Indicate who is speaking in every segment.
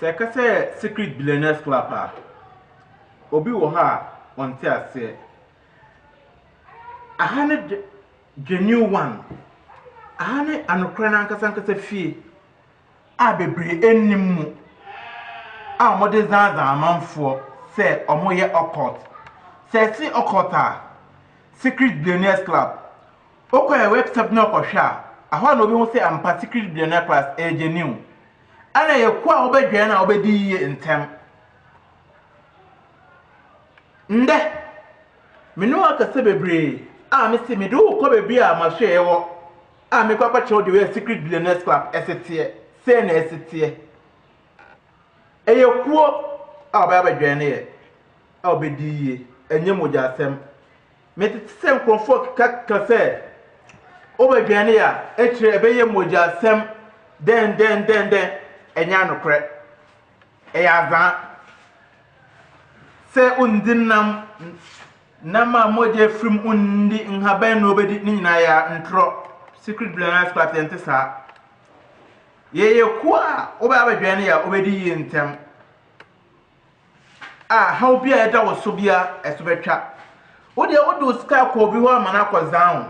Speaker 1: Se ka se Secret Billionaires Club a obi wo ha onte ase ahane the new one ahane anokra na nkasa fie a bebre ennim mu a mode zanza amanfo se omoye occult se si occult a Secret Billionaires Club okoye website na okohwa ahwa na obi ho se ampa Secret Billionaires Club new ana ye kwa obedwe na obedi yiye ntem nde menu akase bebre a me se me do ko bebi a mahwe ewo a me kwakwa che odi we Secret Billionaires Club esetie se na esetie eye kuo a obedwe na ye a obedi yiye enye moja asem me tete nkrofo kase obedwe na ya etire ebeye moja asem den enya nokre azan se undinam nama moje frim undi nhaban no bedi ni nyina ya ntro Secret Billionaires Club yente sa ye kwa oba abadwane ya obedi yi ntem how bia eda wo so bia esobetwa wo de wodo ska ko bi ho amana kwazan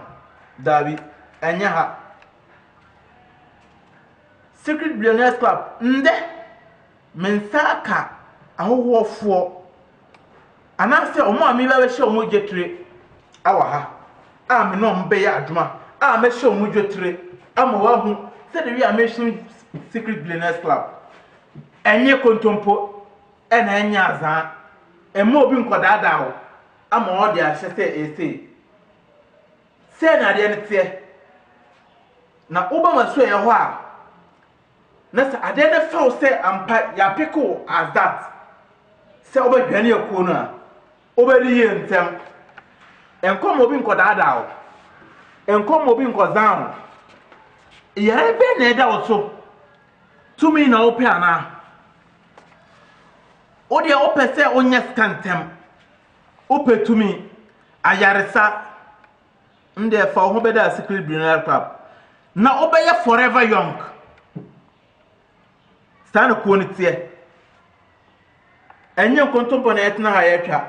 Speaker 1: dabi enya ha Secret Billionaires Club nde mensaka ahowofo anase omo ami ba hye omo jetire awa ha a me no mbe ya adwuma a me hye omo jetire ama wa hu se de wi a me Secret Billionaires Club enye kontompo ena enya azan emo obi nkodada ho ama o de ahye se se na de nte na obama so ye ho a nasa adene faw say ampa ya pickle as that say obedwane yakuo no a obedi ye ntem enkom obi nkodada o enkom obi nkozan o yare be na eda oso tumi na ope ana o de ope say onye skantem ope tumi ayaresa nde fa ho beda Secret Billionaires Club na obeye forever young Stana kuoni tie enye kontompo na etna ha yetwa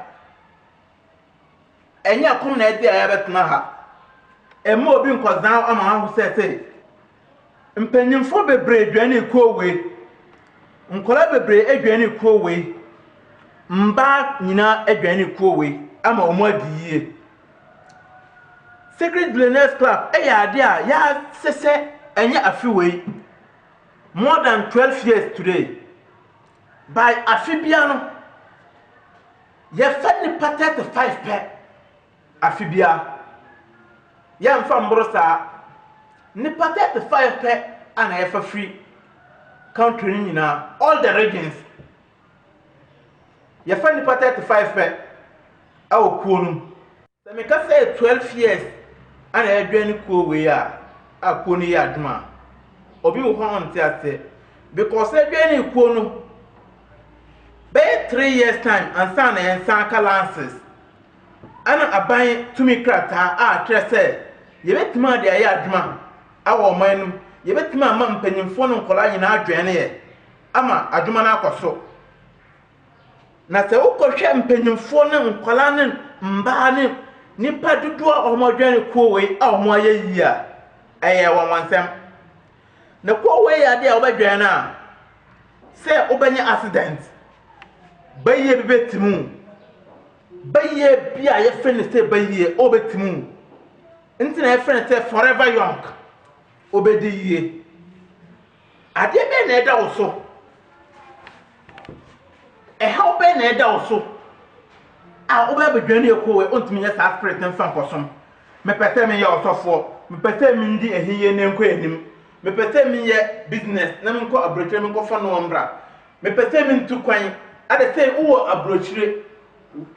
Speaker 1: enye akom na edi aya betna ha emo obi nkozan ama ahu sese mpanyimfo bebre edwane ikuowe nkola bebre edwane ikuowe mba nyina edwane ikuowe ama omo adiye Secret Billionaires Club eya ade a ya sese enye afiwe more than 12 years today by afibiano ye fani patet 5 pe afibia ye mfa mbrosa ni patet 5 pe ana ye fa free country nyina all the regions ye fani patet 5 pe awo kuonu se me ka say 12 years ana ye dwani kuo we a akuoni ya aduma obi wo hon ti ase because edwe ni kuo no be 3 years time ansa na yensan calances ana aban tumi krata a trese ye betima de aye adwuma awo manum ye betima ama mpanyimfo no nkola nyina adwene ye ama adwuma na akoso na se ukohwe mpanyimfo no nkola ne mba ne nipa dudu a omodwene kuo we a omo aye yi a aye wansem na kwa we ya dia obedwan na se obanya accident baye bebetimu baye bia ye friend say baye obetimu nti na ye friend say forever young obediye ade be na eda oso how be na eda oso a obedwan ye ko we ontimi ye sa spirit mfa nkosom me pete me ye osofo me pete me ndi ehiye ne nko enim me pete mi ye business na mko abrochire mi ko fa no mbra me pete mi ntu kwan ade say wo abrochire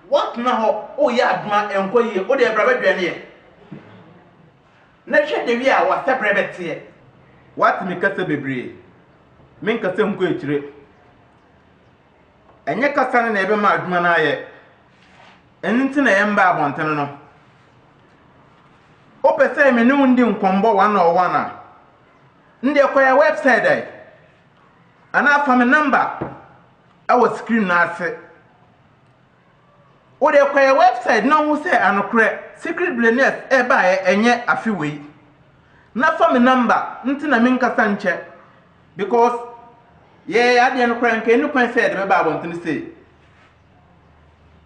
Speaker 1: what na ho o ye aduma enko ye o de bra badwane ye na hwe de wi a wa sebre bete what me kasa bebre men kasa mko echire enye kasa na ebe ma aduma na ye enti na ye mba abontene no o pese me ne ndi nkombo 101 a ndị kwa website ana afam number ɛwɔ screen na ase wo de kwa website na wo say anokre secret billionaires eba enye afiwei na fa me number nti na me nkasa nche because ye ade no kran nke ni kwan say de beba abonten say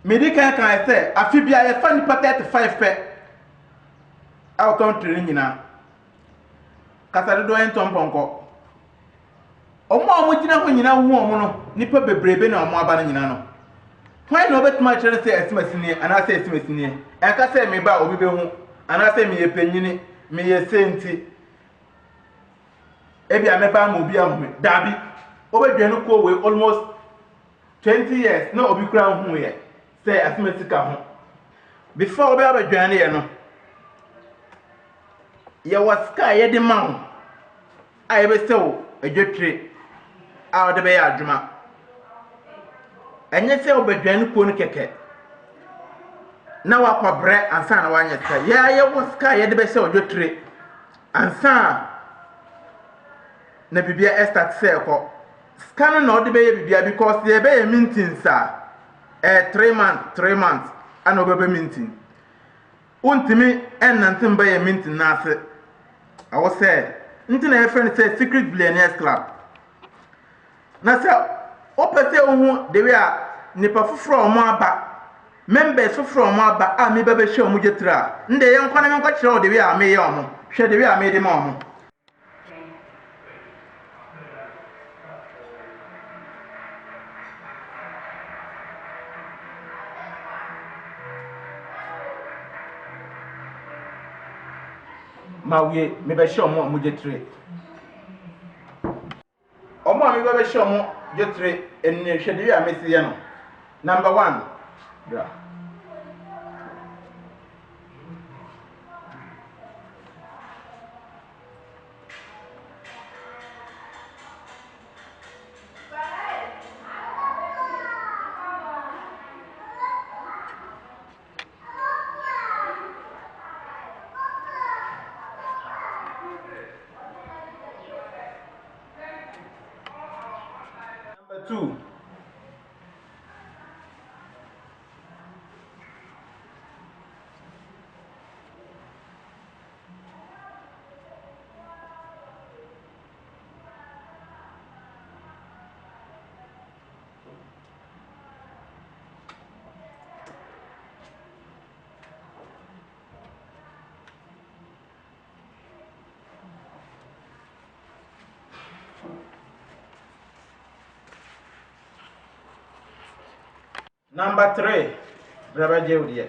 Speaker 1: medical kan say afi bia ye fa ni 35 pe aw country nyina kasa de do entomponko omo gina ho nyina hu omo no nipa bebrebe na omo aba no nyina no when no bet much say esimasini ana say esimasini enka say me ba obi be hu ana say me ye panyini me ye senti ebi ameba ma obi ahu dabi obedwe no ko we almost 20 years na obi kura hu ye say esimasika ho before obi abedwane ye no ye waska ye de ma ho aye be sew edwetwe a ode be ya adwuma enye se obedwan ko no keke na wakwabre ansa na wanye ska ye woska ye de be se odwetire ansa na bibia estart se ko ska no na ode be ye bibia because ye be ye minting sa 3 months ana obebe minting untimi ennantin be ye minting na ase awo se ntina ye friend say secret billionaires club na se opese ohu de we a nipa foforo omo aba members foforo omo aba a me bebe hwe omo jetira nde ye nkwa na me nkwa kire o de we a me ye omo hwe de we a me de ma omo ma we me be hwe omo jetire omo me bebe hwe omo jetire enne hwe de we a me se ye no number 1 bra number 2 number 3 brother Jewdiye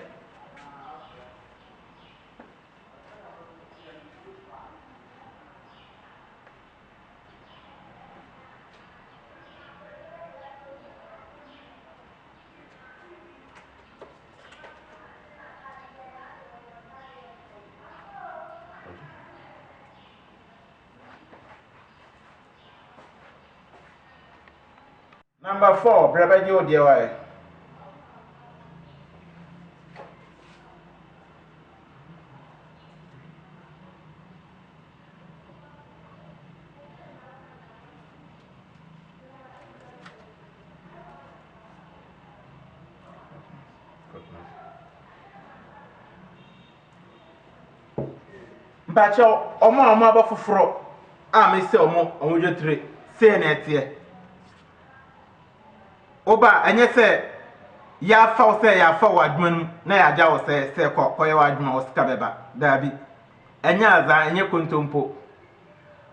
Speaker 1: number 4 brother Jewdiye why mpacho omo aba foforo a me se omo jetire se na etie oba enye se ya fa o se ya fa wadwuma na ya ja o se koye wadwuma o sika beba dabi enye aza enye kontompo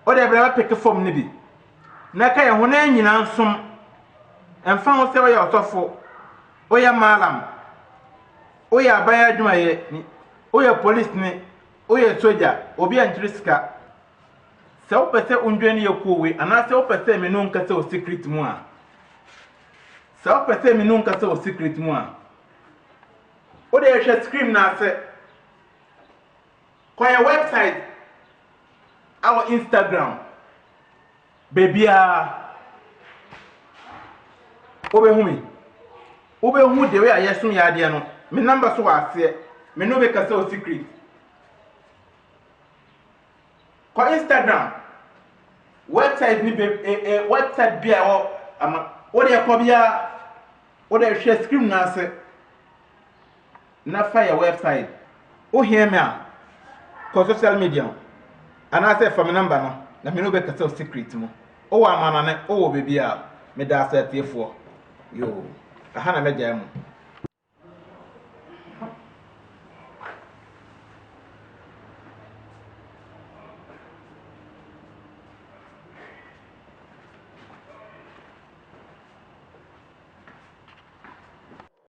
Speaker 1: o de bra pick form ni bi na ka ye ho na nyina nsom emfa o se o ya otofo o ya malam o ya ban adwuma ye ni o ya police ni oye soja obi antrisika se o pese undwani yekowe ana se o pese me no nkase o secret mu a se o pese me no nkase o secret mu a o de hwe screen na se kwa website our Instagram bebia obehu de we ayesun ya de no me number so ase me no be kase o secret kwa Instagram website ni website bia o ama What they call ya? What they share screen na say? Na fire website. Oh hear me ah. Cause social media. And I say from number no. Na me no be kasa secret mo. Oh amana ne oh baby ah. Me da say tie for. Yo. Aha na me jam.